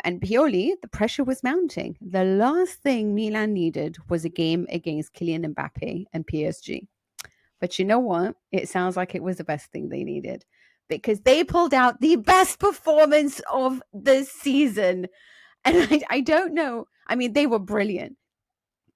And Pioli, the pressure was mounting. The last thing Milan needed was a game against Kylian Mbappe and PSG. But you know what? It sounds like it was the best thing they needed because they pulled out the best performance of the season. And I don't know. I mean, they were brilliant.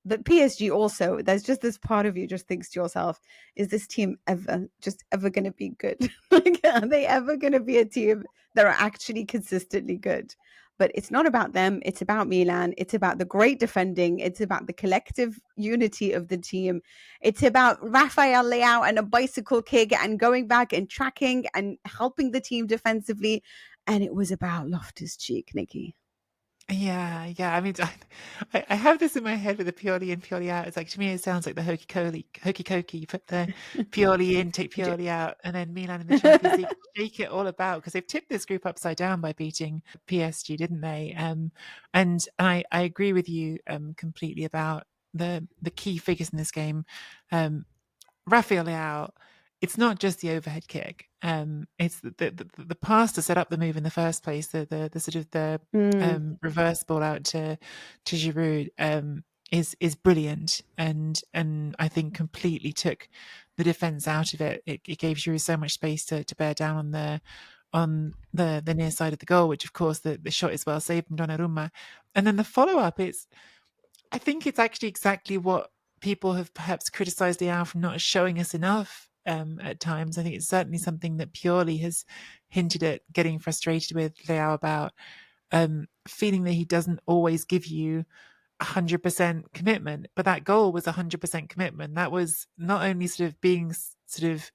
But PSG also, there's just this part of you just thinks to yourself, is this team ever going to be good? Like, are they ever going to be a team that are actually consistently good? But it's not about them. It's about Milan. It's about the great defending. It's about the collective unity of the team. It's about Rafael Leao and a bicycle kick and going back and tracking and helping the team defensively. And it was about Loftus-Cheek, Nikki. Yeah. I mean, I have this in my head with the Pioli in, Pioli out. It's like, to me, it sounds like the hokey cokey. You put the Pioli in, take Pioli out, and then Milan in the Champions League shake it all about because they've tipped this group upside down by beating PSG, didn't they? And I agree with you completely about the key figures in this game. Rafael Leao, it's not just the overhead kick. It's the pass to set up the move in the first place. The sort of the reverse ball out to Giroud is brilliant, and I think completely took the defense out of it. It gave Giroud so much space to bear down on the near side of the goal, which of course the shot is well saved from Donnarumma, and then the follow up is. I think it's actually exactly what people have perhaps criticized Leao for not showing us enough at times. I think it's certainly something that Pioli has hinted at getting frustrated with Leao about, feeling that he doesn't always give you 100% commitment. But that goal was 100% commitment. That was not only sort of being sort of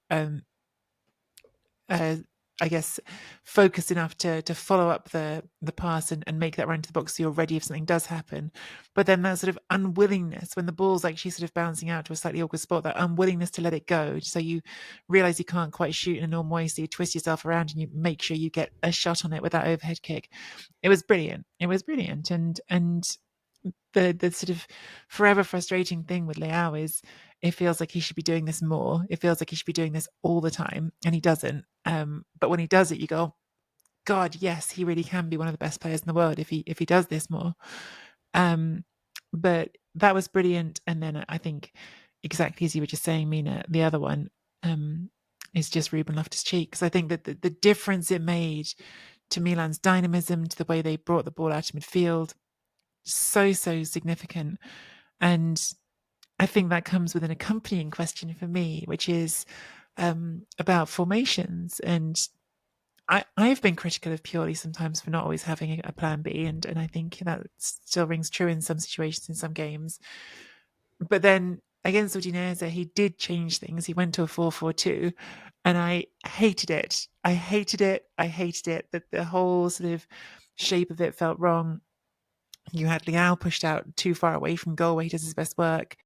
uh, I guess, focused enough to follow up the pass and make that run to the box so you're ready if something does happen. But then that sort of unwillingness when the ball's actually sort of bouncing out to a slightly awkward spot, that unwillingness to let it go. So you realize you can't quite shoot in a normal way, so you twist yourself around and you make sure you get a shot on it with that overhead kick. It was brilliant. It was brilliant. And the sort of forever frustrating thing with Leao is it feels like he should be doing this more. It feels like he should be doing this all the time, and he doesn't. But when he does it, you go, God, yes, he really can be one of the best players in the world if he does this more. But that was brilliant. And then I think exactly as you were just saying, Mina, the other one is just Ruben Loftus-Cheek, because I think that the difference it made to Milan's dynamism, to the way they brought the ball out of midfield, so significant. And I think that comes with an accompanying question for me, which is about formations. And I've been critical of Pioli sometimes for not always having a plan B, and I think that still rings true in some situations in some games. But then against Udinese, he did change things. He went to a 4-4-2, and I hated it. I hated it. That the whole sort of shape of it felt wrong. You had Leao pushed out too far away from goal where he does his best work.